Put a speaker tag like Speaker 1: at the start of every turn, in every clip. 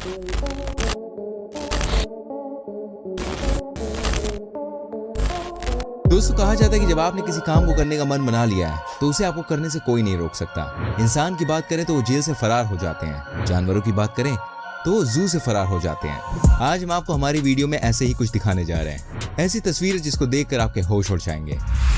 Speaker 1: दोस्तों, कहा जाता है कि जब आपने किसी काम को करने का मन बना लिया है तो उसे आपको करने से कोई नहीं रोक सकता। इंसान की बात करें तो वो जेल से फरार हो जाते हैं, जानवरों की बात करें तो वो जू से फरार हो जाते हैं। आज हम आपको हमारी वीडियो में ऐसे ही कुछ दिखाने जा रहे हैं, ऐसी तस्वीरें जिसको देखकर आपके होश उड़ जाएंगे।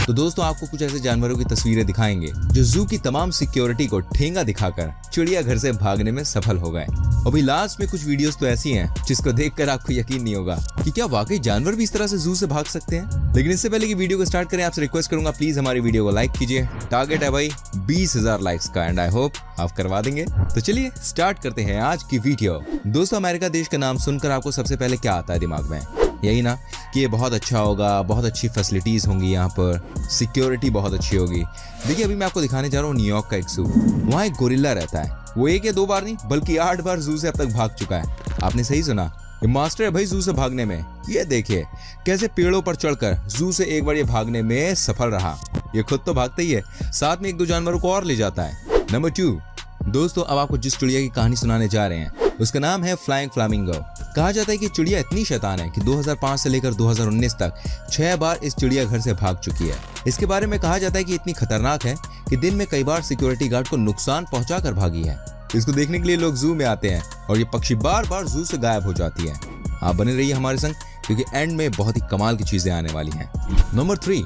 Speaker 1: तो दोस्तों, आपको कुछ ऐसे जानवरों की तस्वीरें दिखाएंगे जो जू की तमाम सिक्योरिटी को ठेंगा दिखाकर चिड़ियाघर से भागने में सफल हो गए। अभी लास्ट में कुछ वीडियोस तो ऐसी हैं जिसको देखकर आपको यकीन नहीं होगा कि क्या वाकई जानवर भी इस तरह से जू से भाग सकते हैं। लेकिन इससे पहले कि वीडियो को स्टार्ट करें, आपसे रिक्वेस्ट करूंगा प्लीज हमारी वीडियो को लाइक कीजिए। टारगेट है भाई 20,000 लाइक्स का एंड आई होप आप करवा देंगे। तो चलिए स्टार्ट करते हैं आज की वीडियो। दोस्तों, अमेरिका देश का नाम सुनकर आपको सबसे पहले क्या आता है दिमाग में? यही ना कि ये बहुत अच्छा होगा, बहुत अच्छी फैसिलिटीज होंगी, यहाँ पर सिक्योरिटी बहुत अच्छी होगी। देखिए, अभी मैं आपको दिखाने जा रहा हूँ न्यूयॉर्क का एक जू। वहाँ एक गोरिल्ला रहता है। वो 1 या 2 बार नहीं बल्कि 8 बार जू से अब तक भाग चुका है। आपने सही सुना, ये मास्टर है भाई जू से भागने में। ये देखिए कैसे पेड़ों पर चढ़कर जू से एक बार ये भागने में सफल रहा। ये खुद तो भागता ही है, साथ में 1-2 जानवरों को और ले जाता है। नंबर 2, दोस्तों अब आपको जिस चिड़िया की कहानी सुनाने जा रहे हैं उसका नाम है फ्लाइंग फ्लामिंगो। कहा जाता है कि चिड़िया इतनी शैतान है कि 2005 से लेकर 2019 तक 6 बार इस चिड़ियाघर से भाग चुकी है। इसके बारे में कहा जाता है कि इतनी खतरनाक है कि दिन में कई बार सिक्योरिटी गार्ड को नुकसान पहुंचा कर भागी है। इसको देखने के लिए लोग जू में आते हैं और ये पक्षी बार बार जू से गायब हो जाती है। आप बने रहिए हमारे संग क्योंकि एंड में बहुत ही कमाल की चीजें आने वाली हैं। नंबर 3,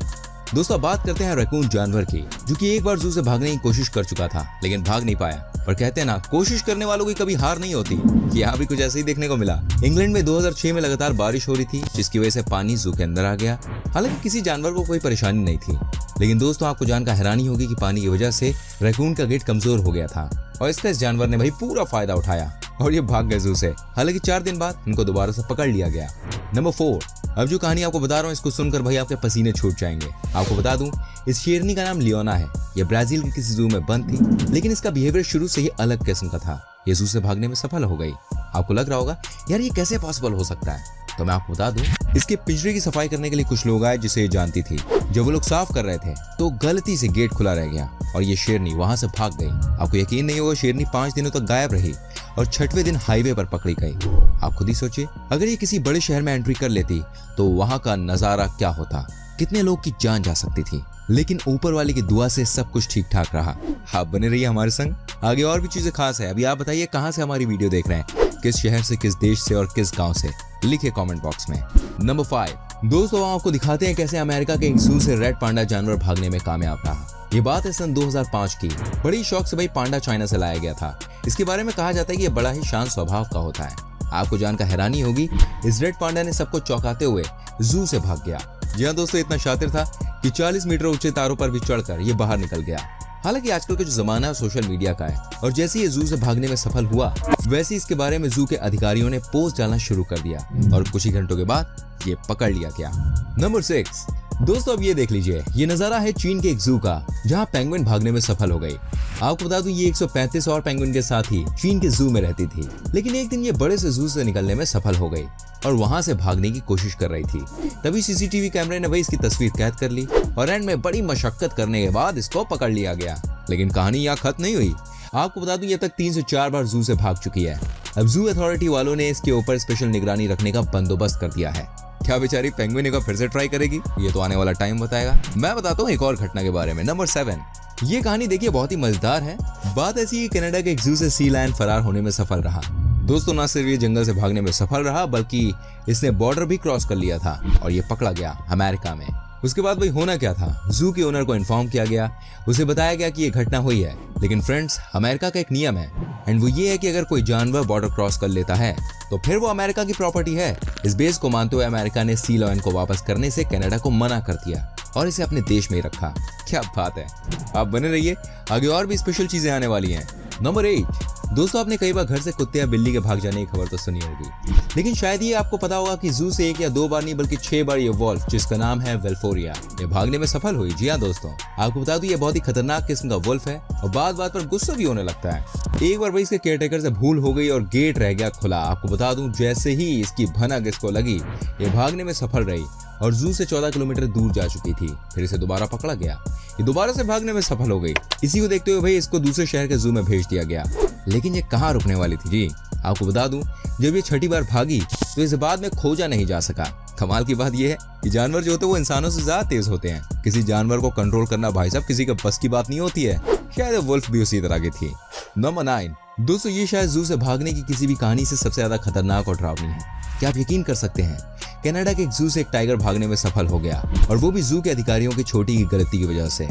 Speaker 1: दोस्तों बात करते हैं रैकून जानवर की, जो कि एक बार जू से भागने की कोशिश कर चुका था लेकिन भाग नहीं पाया। पर कहते हैं ना, कोशिश करने वालों की कभी हार नहीं होती। यहाँ भी कुछ ऐसे ही देखने को मिला। इंग्लैंड में 2006 में लगातार बारिश हो रही थी जिसकी वजह से पानी जू के अंदर आ गया। हालांकि किसी जानवर को कोई परेशानी नहीं थी, लेकिन दोस्तों आपको जानकर हैरानी होगी कि पानी की वजह से रैकून का गेट कमजोर हो गया था और इसका इस जानवर ने भाई पूरा फायदा उठाया और ये भाग गए जू से। हालांकि 4 दिन बाद इनको दोबारा से पकड़ लिया गया। नंबर 4, अब जो कहानी आपको बता रहा हूँ इसको सुनकर भाई आपके पसीने छूट जाएंगे। आपको बता दूं, इस शेरनी का नाम लियोना है। ये ब्राजील के किसी जू में बंद थी, लेकिन इसका बिहेवियर शुरू से ही अलग किस्म का था। ये जू से भागने में सफल हो गई। आपको लग रहा होगा यार ये कैसे पॉसिबल हो सकता है, तो मैं आपको बता दूं, इसके पिंजरे की सफाई करने के लिए कुछ लोग आए जिसे ये जानती थी। जब वो लोग साफ कर रहे थे तो गलती से गेट खुला रह गया और ये शेरनी वहां से भाग गई। आपको यकीन नहीं होगा, शेरनी 5 दिनों तक गायब रही और 6वें दिन हाईवे पर पकड़ी गई। आप खुद ही सोचिए, अगर ये किसी बड़े शहर में एंट्री कर लेती तो वहां का नजारा क्या होता, कितने लोग की जान जा सकती थी। लेकिन ऊपर वाले की दुआ से सब कुछ ठीक ठाक रहा। आप बने रहिए हमारे संग, आगे और भी चीजें खास है। अभी आप बताइए कहां से हमारी वीडियो देख रहे हैं, किस शहर से, किस देश से और किस गांव से, लिखिए कमेंट बॉक्स में। नंबर 5, दोस्तों आपको दिखाते हैं कैसे अमेरिका के एक जू से रेड पांडा जानवर भागने में कामयाब रहा। ये बात है सन 2005 की। बड़ी शौक से भाई पांडा चाइना से लाया गया था। इसके बारे में कहा जाता है कि ये बड़ा ही शांत स्वभाव का होता है। आपको जानकर हैरानी होगी, इस रेड पांडा ने सबको चौंकाते हुए जू से भाग गया। जी हाँ दोस्तों, इतना शातिर था कि 40 मीटर ऊंचे तारों पर भी चढ़कर ये बाहर निकल गया। हालांकि आजकल का जो जमाना है सोशल मीडिया का है और जैसे ये जू से भागने में सफल हुआ वैसे इसके बारे में जू के अधिकारियों ने पोस्ट डालना शुरू कर दिया और कुछ ही घंटों के बाद ये पकड़ लिया गया। नंबर 6, दोस्तों अब ये देख लीजिए, ये नजारा है चीन के एक जू का जहां पेंगुइन भागने में सफल हो गई। आपको बता दूं ये 135 और पेंगुइन के साथ ही चीन के जू में रहती थी, लेकिन एक दिन ये बड़े से जू से निकलने में सफल हो गई और वहां से भागने की कोशिश कर रही थी। तभी सीसीटीवी कैमरे ने भाई इसकी तस्वीर कैद कर ली और एंड में बड़ी मशक्कत करने के बाद इसको पकड़ लिया गया। लेकिन कहानी यहाँ खत्म नहीं हुई। आपको बता दूं ये तक 3 से 4 बार जू से भाग चुकी है। अब जू अथॉरिटी वालों ने इसके ऊपर स्पेशल निगरानी रखने का बंदोबस्त कर दिया है। क्या बेचारी पेंगुइन को फिर से ट्राई करेगी, ये तो आने वाला टाइम बताएगा। मैं बताता हूँ एक और घटना के बारे में। नंबर 7, ये कहानी देखिए बहुत ही मजेदार है। बात ऐसी है कनाडा के एक जू से सी लायन फरार होने में सफल रहा। दोस्तों ना सिर्फ ये जंगल से भागने में सफल रहा बल्कि इसने बॉर्डर भी क्रॉस कर लिया था और ये पकड़ा गया अमेरिका में। उसके बाद भाई होना क्या था, जू के ओनर को इन्फॉर्म किया गया, उसे बताया गया कि ये घटना हुई है। लेकिन फ्रेंड्स, अमेरिका का एक नियम है एंड वो ये है कि अगर कोई जानवर बॉर्डर क्रॉस कर लेता है तो फिर वो अमेरिका की प्रॉपर्टी है। इस बेस को मानते हुए अमेरिका ने सी लायन को वापस करने से कनाडा को मना कर दिया और इसे अपने देश में ही रखा। क्या बात है, आप बने रहिए, आगे और भी स्पेशल चीजें आने वाली हैं। नंबर 8, दोस्तों आपने कई बार घर से कुत्ते या बिल्ली के भाग जाने की खबर तो सुनी होगी, लेकिन शायद ये आपको पता होगा कि जू से 1 या 2 बार नहीं बल्कि 6 बार ये वॉल्फ, जिसका नाम है वेल्फोरिया, ये भागने में सफल हुई। जी हाँ दोस्तों, आपको बता दूं ये बहुत ही खतरनाक किस्म का वुल्फ है और बात बात पर गुस्सा भी होने लगता है। एक बार भाई इसके केयरटेकर से भूल हो गई और गेट रह गया खुला। आपको बता दूं जैसे ही इसकी भनक इसको लगी, ये भागने में सफल रही और जू से 14 किलोमीटर दूर जा चुकी थी। फिर इसे दोबारा पकड़ा गया, ये दोबारा से भागने में सफल हो गई। इसी को देखते हुए भाई इसको दूसरे शहर के जू में भेज दिया गया। लेकिन ये कहाँ रुकने वाली थी जी, आपको बता दूं, जब ये छठी बार भागी तो इसे बाद में खोजा नहीं जा सका। कमाल की बात यह है कि जानवर जो होते हैं वो इंसानों से ज्यादा तेज होते हैं। किसी जानवर को कंट्रोल करना भाई साहब किसी के बस की बात नहीं होती है। शायद वुल्फ भी उसी तरह की थी। नंबर 9, दोस्तों ये शायद जू से भागने की किसी भी कहानी से सबसे ज्यादा खतरनाक और डरावनी है। क्या आप यकीन कर सकते हैं, कनाडा के एक जू से एक टाइगर भागने में सफल हो गया, और वो भी जू के अधिकारियों की छोटी की गलती की वजह से।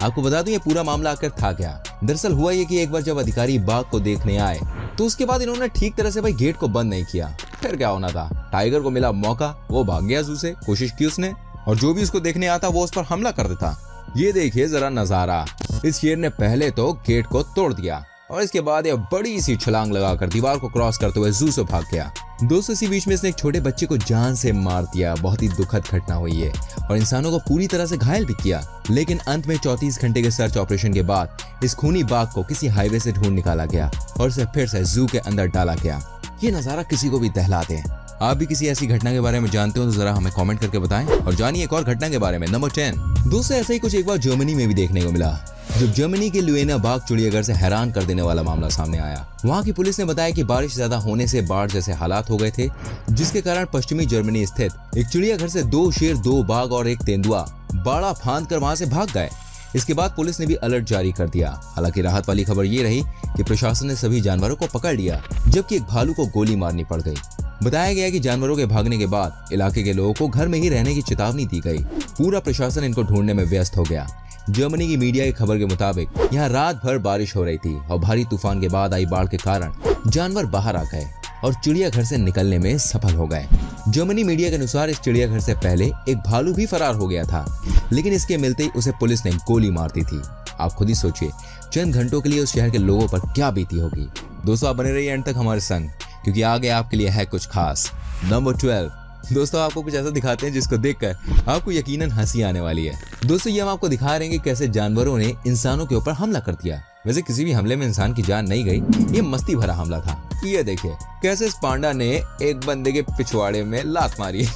Speaker 1: आपको बता दूं ये पूरा मामला आकर था क्या। दरअसल हुआ ये कि एक बार जब अधिकारी बाघ को देखने आए तो उसके बाद इन्होंने ठीक तरह से भाई गेट को बंद नहीं किया। फिर क्या होना था, टाइगर को मिला मौका, वो भाग गया जू से, कोशिश की उसने, और जो भी उसको देखने आता वो उस पर हमला कर देता। ये देखिए जरा नजारा, इस शेर ने पहले तो गेट को तोड़ दिया और इसके बाद ये बड़ी सी छलांग लगाकर दीवार को क्रॉस करते हुए जू से भाग गया। दोस्तों इसी बीच में इसने एक छोटे बच्चे को जान से मार दिया। बहुत ही दुखद घटना हुई है और इंसानों को पूरी तरह से घायल भी किया। लेकिन अंत में 34 घंटे के सर्च ऑपरेशन के बाद इस खूनी बाघ को किसी हाईवे से ढूंढ निकाला गया और इसे फिर से जू के अंदर डाला गया। ये नजारा किसी को भी दहला दे। आप भी किसी ऐसी घटना के बारे में जानते हो तो जरा हमें कमेंट करके बताएं। और जानिए एक और घटना के बारे में। नंबर 10, दोस्तों ऐसा ही कुछ एक बार जर्मनी में भी देखने को मिला, जब जर्मनी के लुएना बाघ चिड़ियाघर से हैरान कर देने वाला मामला सामने आया। वहां की पुलिस ने बताया कि बारिश ज्यादा होने से बाढ़ जैसे हालात हो गए थे, जिसके कारण पश्चिमी जर्मनी स्थित एक चिड़ियाघर से 2 शेर, 2 बाघ और 1 तेंदुआ बाड़ा फांद कर वहां से भाग गए। इसके बाद पुलिस ने भी अलर्ट जारी कर दिया। हालांकि राहत वाली खबर ये रही कि प्रशासन ने सभी जानवरों को पकड़ लिया, जबकि एक भालू को गोली मारनी पड़ गई। बताया गया कि जानवरों के भागने के बाद इलाके के लोगों को घर में ही रहने की चेतावनी दी गई। पूरा प्रशासन इनको ढूंढने में व्यस्त हो गया। जर्मनी की मीडिया की खबर के मुताबिक यहाँ रात भर बारिश हो रही थी और भारी तूफान के बाद आई बाढ़ के कारण जानवर बाहर आ गए और चिड़ियाघर से निकलने में सफल हो गए। जर्मनी मीडिया के अनुसार इस चिड़ियाघर से पहले एक भालू भी फरार हो गया था, लेकिन इसके मिलते ही उसे पुलिस ने गोली मार दी थी। आप खुद ही सोचिए चंद घंटों के लिए उस शहर के लोगों पर क्या बीती होगी। दोस्तों आप बने रहिए एंड तक हमारे संग, क्योंकि आगे आपके लिए है कुछ खास। नंबर 12, दोस्तों आपको कुछ ऐसा दिखाते हैं जिसको देखकर आपको यकीनन हंसी आने वाली है। दोस्तों ये हम आपको दिखा रहे हैं कि कैसे जानवरों ने इंसानों के ऊपर हमला कर दिया। वैसे किसी भी हमले में इंसान की जान नहीं गई, ये मस्ती भरा हमला था। ये देखिए कैसे इस पांडा ने एक बंदे के पिछवाड़े में लात मारी।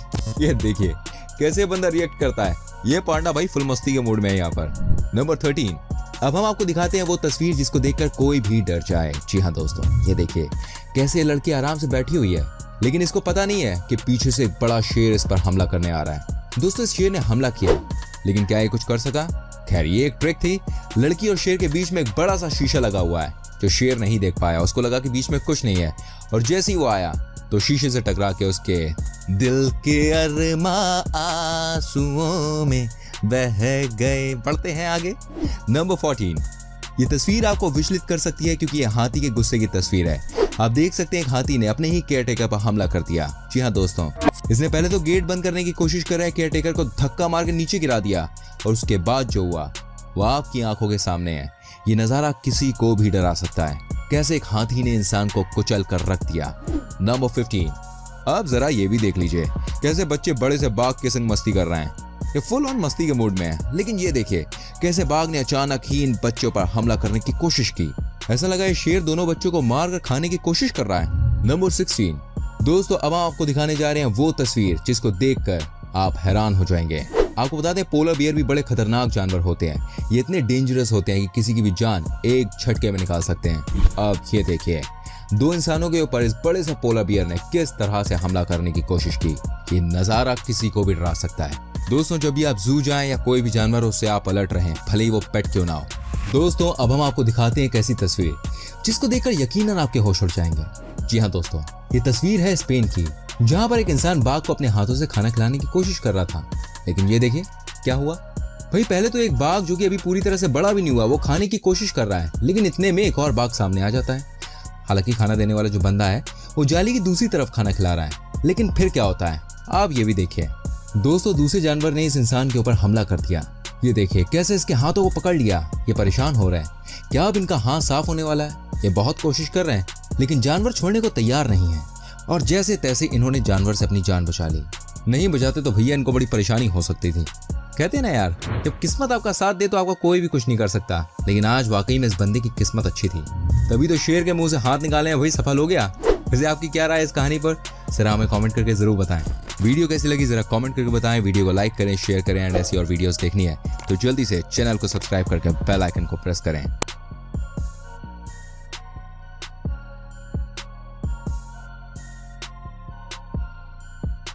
Speaker 1: ये देखिए कैसे बंदा रिएक्ट करता है। ये पांडा भाई फुल मस्ती के मूड में है यहाँ पर। नंबर 13, अब हम आपको दिखाते हैं वो तस्वीर जिसको देखकर कोई भी डर जाए। जी हाँ दोस्तों, ये देखिए कैसे लड़की आराम से बैठी हुई है, लेकिन इसको पता नहीं है कि पीछे से एक बड़ा शेर इस पर हमला करने आ रहा है। दोस्तों इस शेर ने हमला किया, लेकिन क्या ये कुछ कर सका? खैर ये एक ट्रिक थी। लड़की और शेर के बीच में एक बड़ा सा शीशा लगा हुआ है जो शेर नहीं देख पाया। उसको लगा कि बीच में कुछ नहीं है, और जैसे ही वो आया तो शीशे से टकरा के उसके दिल के अरमा आंसुओं में बह गए। पढ़ते हैं आगे। नंबर 14, ये तस्वीर आपको विचलित कर सकती है क्योंकि ये हाथी के गुस्से की तस्वीर है। आप देख सकते हैं एक हाथी ने अपने ही केयरटेकर पर हमला कर दिया। जी हाँ दोस्तों, इसने पहले तो गेट बंद करने की कोशिश कर रहा है, केयरटेकर को धक्का मार के नीचे गिरा दिया, और उसके बाद जो हुआ वो आपकी आंखों के सामने है। ये नजारा किसी को भी डरा सकता है, कैसे एक हाथी ने इंसान को कुचल कर रख दिया। नंबर 15, अब जरा ये भी देख लीजिए कैसे बच्चे बड़े से बाघ के संग मस्ती कर रहे हैं। ये फुल ऑन मस्ती के मूड में है, लेकिन ये देखिए कैसे बाघ ने अचानक ही इन बच्चों पर हमला करने की कोशिश की। ऐसा लगा ये शेर दोनों बच्चों को मार कर खाने की कोशिश कर रहा है। नंबर 16, दोस्तों अब हम आपको दिखाने जा रहे हैं वो तस्वीर जिसको देखकर आप हैरान हो जाएंगे। आपको बता दें पोलर बियर भी बड़े खतरनाक जानवर होते हैं। ये इतने डेंजरस होते हैं कि किसी की भी जान एक झटके में निकाल सकते हैं। अब ये देखिए 2 इंसानों के ऊपर इस बड़े से पोलर बियर ने किस तरह से हमला करने की कोशिश की। ये नजारा किसी को भी डरा सकता है। दोस्तों जब भी आप जू जाएं या कोई भी जानवर उससे आप अलर्ट रहें, भले ही वो पेट क्यों ना हो। दोस्तों अब हम आपको दिखाते हैं एक ऐसी तस्वीर जिसको देखकर यकीनन आपके होश उड़ जाएंगे। जी हाँ दोस्तों, ये तस्वीर है स्पेन की, जहाँ पर एक इंसान बाघ को अपने हाथों से खाना खिलाने की कोशिश कर रहा था। लेकिन ये देखिए क्या हुआ। भाई पहले तो एक बाघ जो कि अभी पूरी तरह से बड़ा भी नहीं हुआ वो खाने की कोशिश कर रहा है, लेकिन इतने में एक और बाघ सामने आ जाता है। हालांकि खाना देने वाला जो बंदा है वो जाली की दूसरी तरफ खाना खिला रहा है, लेकिन फिर क्या होता है आप ये भी देखिए। दोस्तों दूसरे जानवर ने इस इंसान के ऊपर हमला कर दिया। ये देखिए कैसे इसके हाथों को पकड़ लिया। ये परेशान हो रहा है, क्या अब इनका हाथ साफ होने वाला है? ये बहुत कोशिश कर रहे हैं, लेकिन जानवर छोड़ने को तैयार नहीं है, और जैसे तैसे इन्होंने जानवर से अपनी जान बचा ली। नहीं बचाते तो भैया इनको बड़ी परेशानी हो सकती थी। कहते हैं ना यार, जब किस्मत आपका साथ दे तो आपका कोई भी कुछ नहीं कर सकता। लेकिन आज वाकई में इस बंदे की किस्मत अच्छी थी, तभी तो शेर के मुंह से हाथ निकाले हैं, वही सफल हो गया। वैसे आपकी क्या राय है इस कहानी पर, जरा हमें कमेंट करके जरूर बताएं। वीडियो कैसी लगी जरा कमेंट करके बताएं। वीडियो को लाइक करें, शेयर करें, एंड ऐसी और वीडियोस देखनी है तो जल्दी से चैनल को सब्सक्राइब करके बेल आइकन को प्रेस करें।